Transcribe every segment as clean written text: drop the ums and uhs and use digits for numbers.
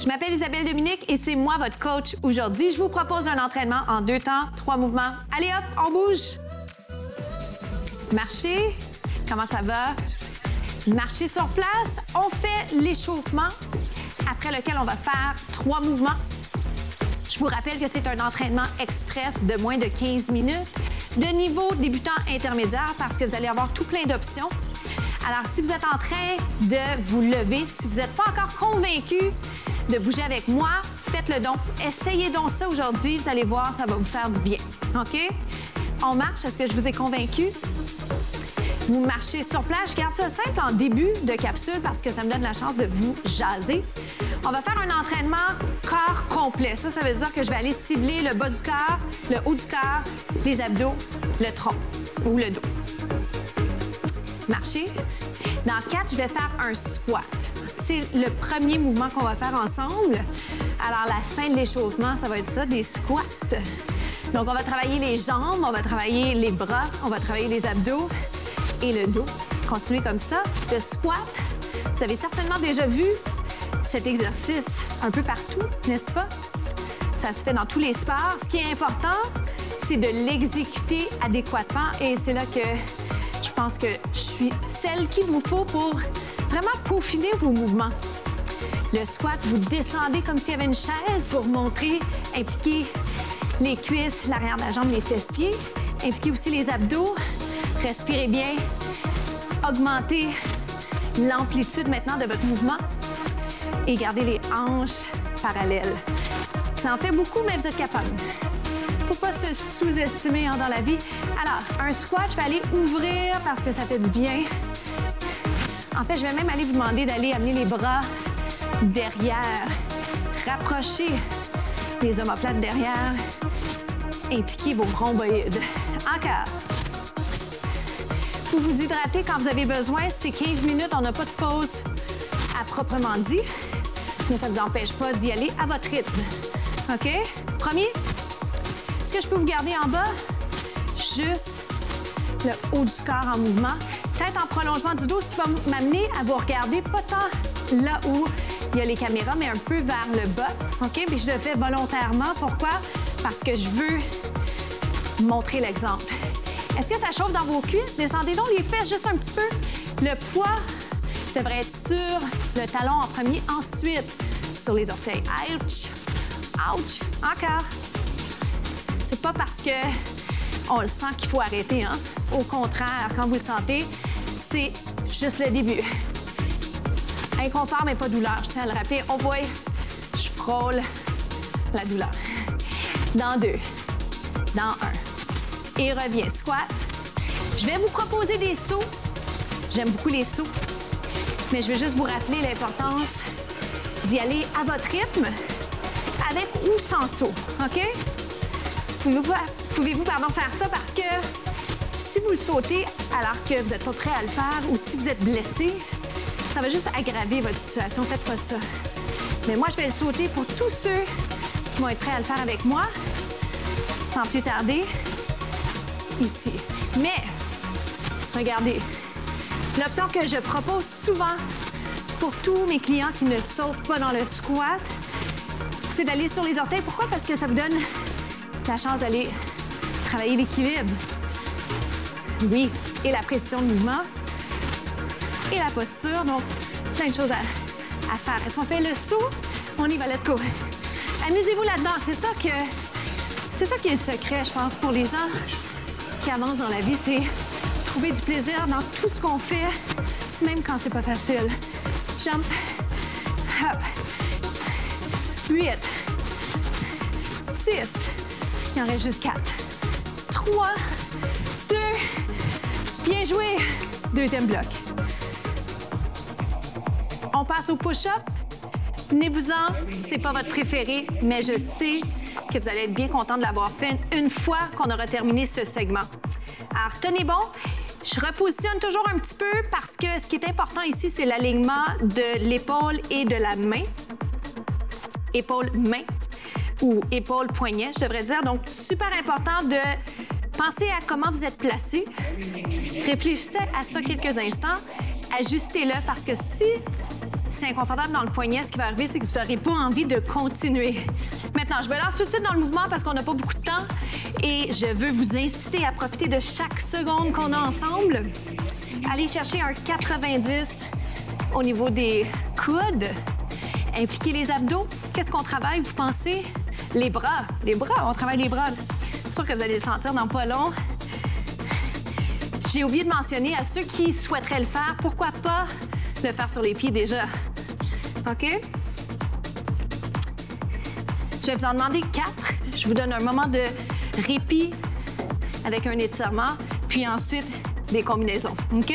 Je m'appelle Isabelle Dominique et c'est moi votre coach aujourd'hui. Je vous propose un entraînement en 2 temps, 3 mouvements. Allez hop, on bouge. Marcher. Comment ça va? Marcher sur place. On fait l'échauffement après lequel on va faire 3 mouvements. Je vous rappelle que c'est un entraînement express de moins de 15 minutes, de niveau débutant intermédiaire parce que vous allez avoir tout plein d'options. Alors, si vous êtes en train de vous lever, si vous n'êtes pas encore convaincu de bouger avec moi, faites-le donc. Essayez donc ça aujourd'hui. Vous allez voir, ça va vous faire du bien. OK? On marche. Est-ce que je vous ai convaincu? Vous marchez sur place. Je garde ça simple en début de capsule parce que ça me donne la chance de vous jaser. On va faire un entraînement corps complet. Ça veut dire que je vais aller cibler le bas du corps, le haut du corps, les abdos, le tronc ou le dos. Marcher. Dans 4, je vais faire un squat. C'est le premier mouvement qu'on va faire ensemble. Alors, la fin de l'échauffement, ça va être ça, des squats. Donc, on va travailler les jambes, on va travailler les bras, on va travailler les abdos et le dos. Continuez comme ça. Le squat, vous avez certainement déjà vu cet exercice un peu partout, n'est-ce pas? Ça se fait dans tous les sports. Ce qui est important, c'est de l'exécuter adéquatement et c'est là que je pense que je suis celle qu'il vous faut pour vraiment peaufiner vos mouvements. Le squat, vous descendez comme s'il y avait une chaise pour montrer, impliquer les cuisses, l'arrière de la jambe, les fessiers, impliquer aussi les abdos. Respirez bien, augmentez l'amplitude maintenant de votre mouvement et gardez les hanches parallèles. Ça en fait beaucoup, mais vous êtes capable. Faut pas se sous-estimer dans la vie. Alors, un squat, je vais aller ouvrir parce que ça fait du bien. En fait, je vais même aller vous demander d'aller amener les bras derrière. Rapprochez les omoplates derrière. Impliquez vos rhomboïdes. Encore. Pour vous hydrater quand vous avez besoin, c'est 15 minutes. On n'a pas de pause à proprement dit. Mais ça ne vous empêche pas d'y aller à votre rythme. OK? Premier. Est-ce que je peux vous garder en bas? Juste le haut du corps en mouvement. Tête en prolongement du dos, ce qui va m'amener à vous regarder pas tant là où il y a les caméras, mais un peu vers le bas. OK? Puis je le fais volontairement. Pourquoi? Parce que je veux montrer l'exemple. Est-ce que ça chauffe dans vos cuisses? Descendez donc les fesses juste un petit peu. Le poids devrait être sur le talon en premier, ensuite sur les orteils. Ouch! Ouch! Encore. C'est pas parce que on le sent qu'il faut arrêter, hein? Au contraire, quand vous le sentez, c'est juste le début. Inconfort, mais pas douleur. Je tiens à le rappeler. Oh boy, je frôle la douleur. Dans 2, dans 1. Et reviens. Squat. Je vais vous proposer des sauts. J'aime beaucoup les sauts. Mais je veux juste vous rappeler l'importance d'y aller à votre rythme, avec ou sans saut. OK? Pouvez-vous faire ça parce que si vous le sautez alors que vous n'êtes pas prêt à le faire ou si vous êtes blessé, ça va juste aggraver votre situation. Faites pas ça. Mais moi, je vais le sauter pour tous ceux qui vont être prêts à le faire avec moi, sans plus tarder, ici. Mais, regardez, l'option que je propose souvent pour tous mes clients qui ne sautent pas dans le squat, c'est d'aller sur les orteils. Pourquoi? Parce que ça vous donne la chance d'aller travailler l'équilibre. Oui, et la précision de mouvement et la posture. Donc, plein de choses à faire. Est-ce qu'on fait le saut? On y va, let's go. Amusez-vous là-dedans. C'est ça qui est le secret, je pense, pour les gens qui avancent dans la vie. C'est trouver du plaisir dans tout ce qu'on fait, même quand c'est pas facile. Jump, hop, 8, 6, il en reste juste 4, 3, 2, bien joué. Deuxième bloc. On passe au push-up. Tenez-vous-en, c'est pas votre préféré, mais je sais que vous allez être bien content de l'avoir fait une fois qu'on aura terminé ce segment. Alors, tenez bon. Je repositionne toujours un petit peu parce que ce qui est important ici, c'est l'alignement de l'épaule et de la main. Épaule-main ou épaule-poignet, je devrais dire. Donc, super important de penser à comment vous êtes placé. Réfléchissez à ça quelques instants. Ajustez-le parce que si c'est inconfortable dans le poignet, ce qui va arriver, c'est que vous n'aurez pas envie de continuer. Maintenant, je me lance tout de suite dans le mouvement parce qu'on n'a pas beaucoup de temps et je veux vous inciter à profiter de chaque seconde qu'on a ensemble. Allez chercher un 90 au niveau des coudes. Impliquez les abdos. Qu'est-ce qu'on travaille, vous pensez? Les bras. Les bras, on travaille les bras. C'est sûr que vous allez le sentir dans pas long. J'ai oublié de mentionner à ceux qui souhaiteraient le faire, pourquoi pas le faire sur les pieds déjà. OK? Je vais vous en demander 4. Je vous donne un moment de répit avec un étirement, puis ensuite des combinaisons. OK?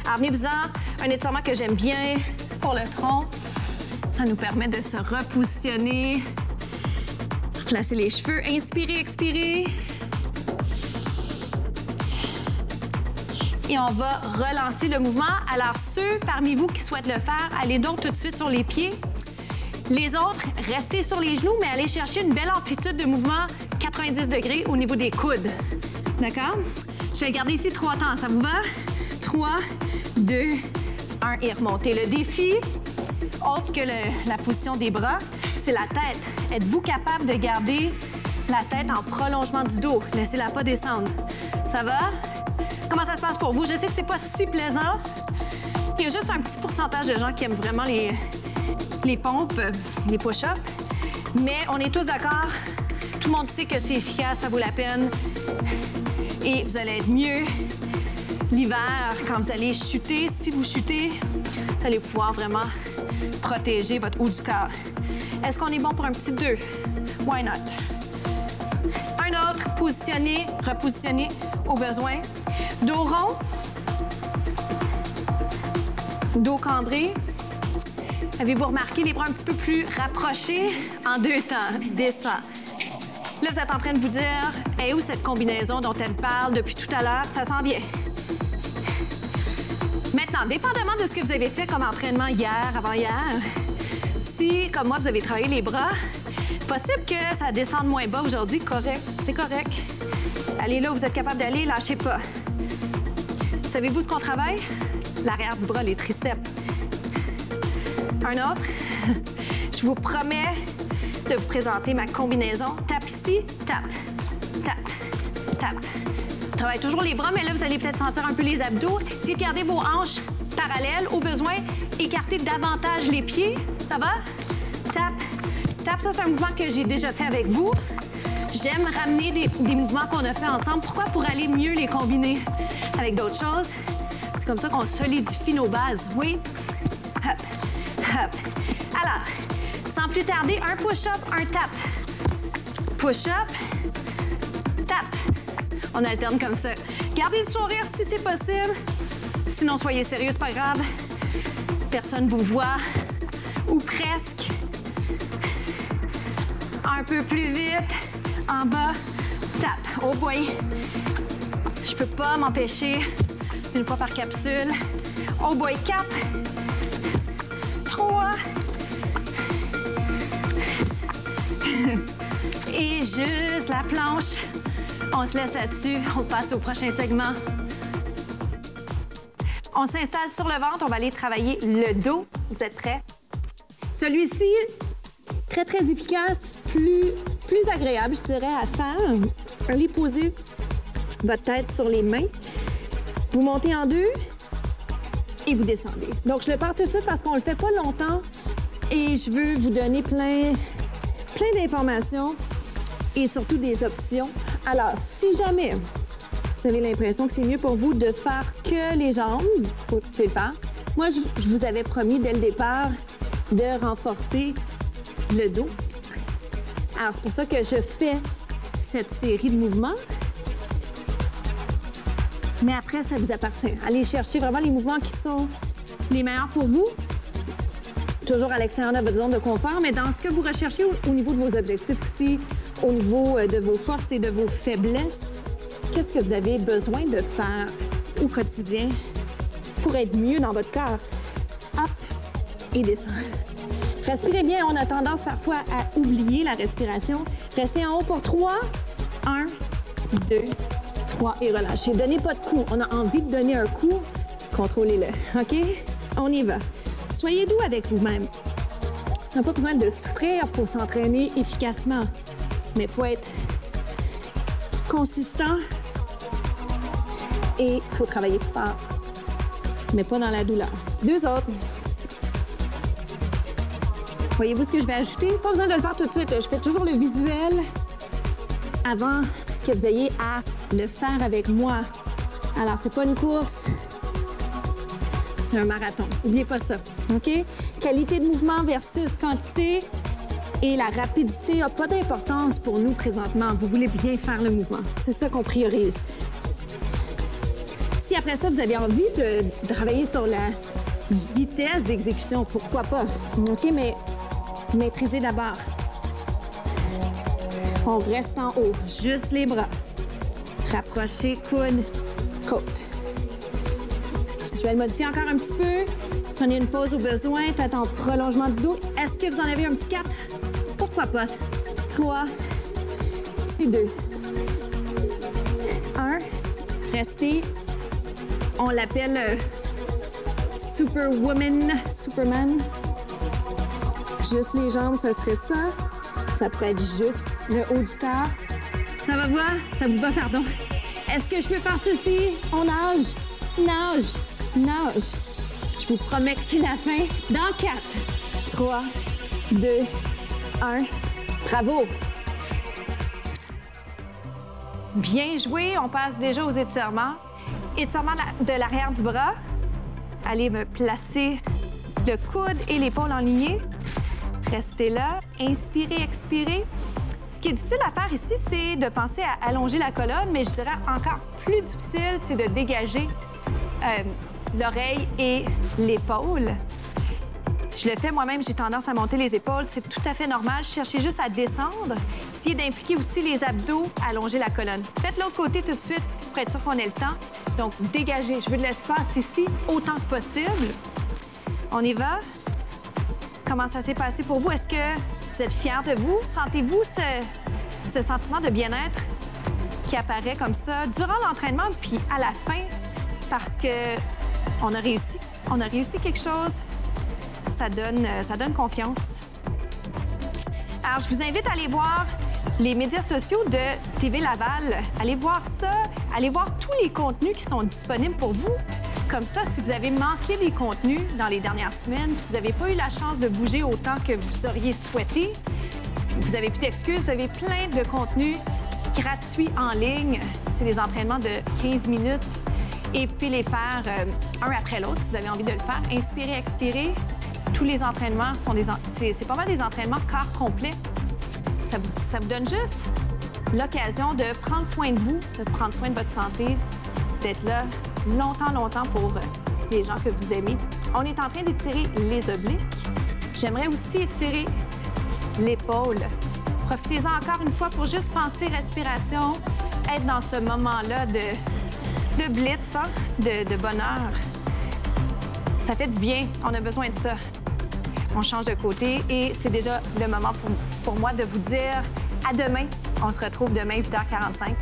Alors, venez-vous-en. Un étirement que j'aime bien pour le tronc. Ça nous permet de se repositionner. Placer les cheveux. Inspirez, expirez. Et on va relancer le mouvement. Alors, ceux parmi vous qui souhaitent le faire, allez donc tout de suite sur les pieds. Les autres, restez sur les genoux, mais allez chercher une belle amplitude de mouvement 90 degrés au niveau des coudes. D'accord? Je vais garder ici 3 temps. Ça vous va? 3, 2, 1 et remontez. Le défi, autre que la position des bras, c'est la tête. Êtes-vous capable de garder la tête en prolongement du dos? Laissez-la pas descendre. Ça va? Comment ça se passe pour vous? Je sais que c'est pas si plaisant. Il y a juste un petit pourcentage de gens qui aiment vraiment les pompes, les push-ups. Mais on est tous d'accord. Tout le monde sait que c'est efficace, ça vaut la peine. Et vous allez être mieux l'hiver quand vous allez chuter. Si vous chutez, vous allez pouvoir vraiment protéger votre haut du corps. Est-ce qu'on est bon pour un petit 2? Why not? Un autre, positionner, repositionner au besoin. Dos rond, dos cambré. Avez-vous remarqué les bras un petit peu plus rapprochés? En 2 temps, descend. Là, vous êtes en train de vous dire, hey, où cette combinaison dont elle parle depuis tout à l'heure? Ça sent bien. Maintenant, dépendamment de ce que vous avez fait comme entraînement hier, avant-hier, si, comme moi, vous avez travaillé les bras, possible que ça descende moins bas aujourd'hui. Correct, c'est correct. Allez là où vous êtes capable d'aller, lâchez pas. Savez-vous ce qu'on travaille? L'arrière du bras, les triceps. Un autre. Je vous promets de vous présenter ma combinaison. Tape ici, tape, tape, tape. On travaille toujours les bras, mais là, vous allez peut-être sentir un peu les abdos. Essayez de garder vos hanches parallèles. Au besoin, écartez davantage les pieds. Ça va? Tape, tape. Ça, c'est un mouvement que j'ai déjà fait avec vous. J'aime ramener des mouvements qu'on a fait ensemble. Pourquoi? Pour aller mieux les combiner avec d'autres choses. C'est comme ça qu'on solidifie nos bases. Oui? Hop, hop. Alors, sans plus tarder, un push-up, un tap. Push-up, tap. On alterne comme ça. Gardez le sourire si c'est possible. Sinon, soyez sérieux, c'est pas grave. Personne vous voit. Ou presque. Un peu plus vite. En bas, tap. Oh boy. Je peux pas m'empêcher. Une fois par capsule. Oh boy, 4. 3. Et juste la planche. On se laisse là-dessus. On passe au prochain segment. On s'installe sur le ventre. On va aller travailler le dos. Vous êtes prêts? Celui-ci, très, très efficace. Plus agréable, je dirais, à faire. Allez poser votre tête sur les mains. Vous montez en 2 et vous descendez. Donc, je le pars tout de suite parce qu'on le fait pas longtemps et je veux vous donner plein d'informations et surtout des options. Alors, si jamais vous avez l'impression que c'est mieux pour vous de faire que les jambes, vous pouvez le faire. Moi, je vous avais promis dès le départ de renforcer le dos. Alors, c'est pour ça que je fais cette série de mouvements. Mais après, ça vous appartient. Allez chercher vraiment les mouvements qui sont les meilleurs pour vous. Toujours à l'extérieur de votre zone de confort, mais dans ce que vous recherchez au niveau de vos objectifs aussi, au niveau de vos forces et de vos faiblesses, qu'est-ce que vous avez besoin de faire au quotidien pour être mieux dans votre corps? Hop et descendre. Respirez bien. On a tendance parfois à oublier la respiration. Restez en haut pour 3. 1, 2, 3 et relâchez. Donnez pas de coup. On a envie de donner un coup. Contrôlez-le. OK? On y va. soyez doux avec vous-même. On n'a pas besoin de souffrir pour s'entraîner efficacement, mais il faut être consistant et il faut travailler fort, mais pas dans la douleur. 2 autres. Voyez-vous ce que je vais ajouter? Pas besoin de le faire tout de suite. Je fais toujours le visuel avant que vous ayez à le faire avec moi. Alors, c'est pas une course, c'est un marathon. N'oubliez pas ça, OK? Qualité de mouvement versus quantité et la rapidité n'a pas d'importance pour nous présentement. Vous voulez bien faire le mouvement. C'est ça qu'on priorise. Si après ça, vous avez envie de travailler sur la vitesse d'exécution, pourquoi pas? OK, mais maîtrisez d'abord. On reste en haut, juste les bras. Rapprochez coude, côte. Je vais le modifier encore un petit peu. Prenez une pause au besoin, tête en prolongement du dos. Est-ce que vous en avez un petit 4? Pourquoi pas? 3, c'est 2. 1, restez. On l'appelle Superwoman, Superman. Juste les jambes, ça serait ça. Ça pourrait être juste le haut du corps. Ça va voir? Ça vous va, pardon. Est-ce que je peux faire ceci? On nage, nage, nage. Je vous promets que c'est la fin. Dans 4, 3, 2, 1. Bravo! Bien joué. On passe déjà aux étirements. Étirement de l'arrière du bras. Allez me placer le coude et l'épaule en lignée. Restez là. Inspirez, expirez. Ce qui est difficile à faire ici, c'est de penser à allonger la colonne, mais je dirais encore plus difficile, c'est de dégager l'oreille et l'épaule. Je le fais moi-même, j'ai tendance à monter les épaules. C'est tout à fait normal. Cherchez juste à descendre. Essayez d'impliquer aussi les abdos, allonger la colonne. Faites l'autre côté tout de suite pour être sûr qu'on ait le temps. Donc, dégagez. Je veux de l'espace ici autant que possible. On y va. Comment ça s'est passé pour vous? Est-ce que vous êtes fiers de vous? Sentez-vous ce sentiment de bien-être qui apparaît comme ça durant l'entraînement puis à la fin parce qu'on a réussi. On a réussi quelque chose. Ça donne confiance. Alors, je vous invite à aller voir les médias sociaux de TV Laval. Allez voir ça. Allez voir tous les contenus qui sont disponibles pour vous. Comme ça, si vous avez manqué des contenus dans les dernières semaines, si vous n'avez pas eu la chance de bouger autant que vous auriez souhaité, vous n'avez plus d'excuses, vous avez plein de contenus gratuits en ligne. C'est des entraînements de 15 minutes et puis les faire un après l'autre si vous avez envie de le faire. Inspirez, expirez. Tous les entraînements sont c'est pas mal des entraînements corps complet. Ça vous donne juste l'occasion de prendre soin de vous, de prendre soin de votre santé, d'être là longtemps pour les gens que vous aimez. On est en train d'étirer les obliques. J'aimerais aussi étirer l'épaule. Profitez-en encore une fois pour juste penser respiration, être dans ce moment-là de blitz, hein, de bonheur. Ça fait du bien, on a besoin de ça. On change de côté et c'est déjà le moment pour moi de vous dire à demain. On se retrouve demain 8h45.